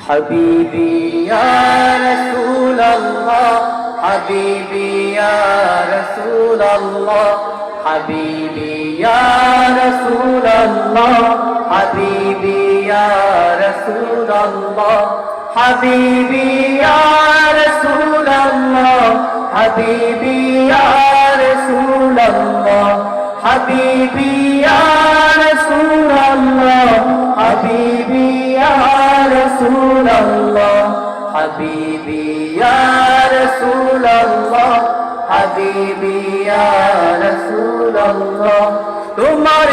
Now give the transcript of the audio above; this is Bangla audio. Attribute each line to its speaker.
Speaker 1: হাবিবি ইয়া রাসূলুল্লাহ হাবিবি ইয়া রাসূলুল্লাহ হাবিবি ইয়া রাসূলুল্লাহ হাবিবি ইয়া রাসূলুল্লাহ হাবিবি ইয়া রাসূলুল্লাহ হাবিবি ইয়া রাসূলুল্লাহ হাবিবি ইয়া রাসূলুল্লাহ হাবিবি ইয়া রাসূলুল্লাহ হাবিবি ইয়া রাসূলুল্লাহ হাবিবি ইয়া রাসূলুল্লাহ তোমার